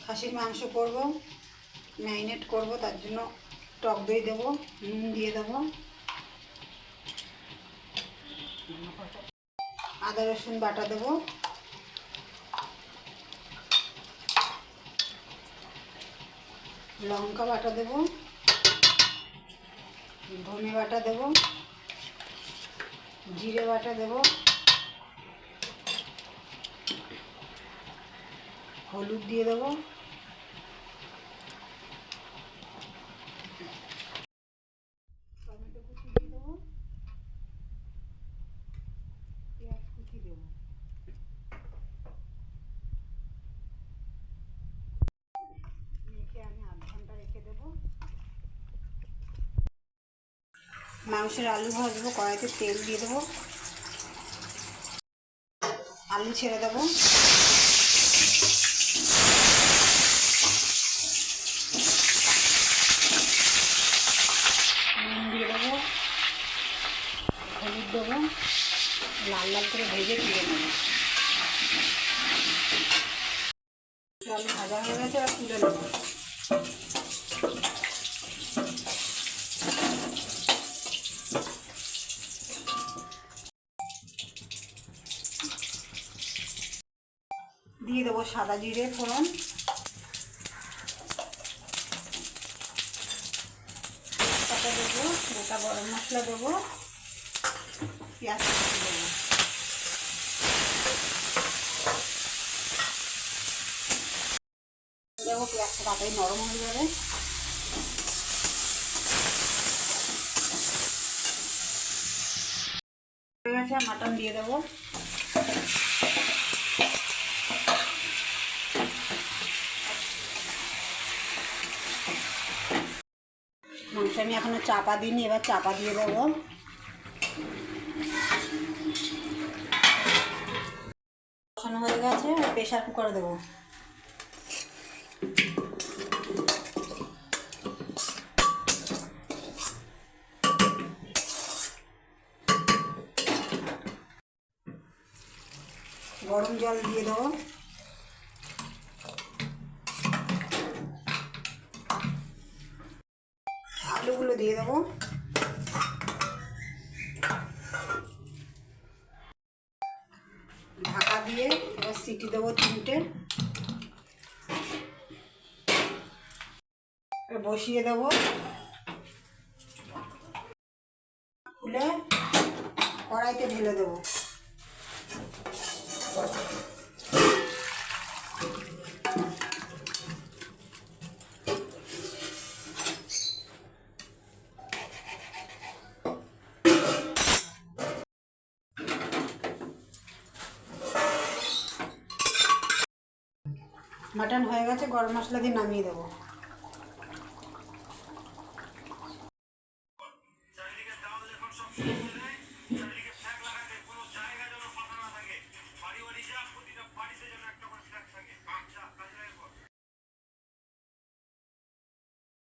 খাসির মাংস করব, ম্যারিনেট করব, তার জন্য টক দই দেবো, নুন দিয়ে দেবো, আদা রসুন বাটা দেবো, লঙ্কা বাটা দেবো, ধনে বাটা দেবো, জিরে বাটা দেবো, হলুদ দিয়ে দেবো, টমেটো কুচি দিয়ে দেবো, পেঁয়াজ কুচি দেবো, মেখে আমি আধ ঘন্টা রেখে দেবো। মাংসের আলু ভাজবো, কড়াইতে তেল দিয়ে দেবো, আলু ছেড়ে দেবো, নুন দিয়ে দেবো, হলুদ দেবো, লাল লাল করে ভেজে তুলে নেবো। আলু ভাজা হয়ে গেছে, আর তুলে নেবো। দিয়ে দেবো সাদা জিরে ফোড়ন, তেজপাতা দেবো, গোটা গরম মশলা দেবো, পেঁয়াজ কুচি দেবো, দেবো। পেঁয়াজটা তাড়াতাড়ি নরম হয়ে যাবে। হয়ে গেছে, মাটন দিয়ে দেবো, মাংস আমি এখনো চাপা দিইনি, এবার চাপা দিয়ে দেবো। কষানো হয়ে গেছে, প্রেশার কুকারে দেবো। গরম জল দিয়ে দেবো, আলুগুলো দিয়ে দেবো, ঢাকা দিয়ে এবার সিটি দেবো 3টে, বসিয়ে দেবো, খুলে কড়াইতে ঢেলে দেবো। মাটন হয়ে গেছে, গরম মশলা দিয়ে নামিয়ে দেবো।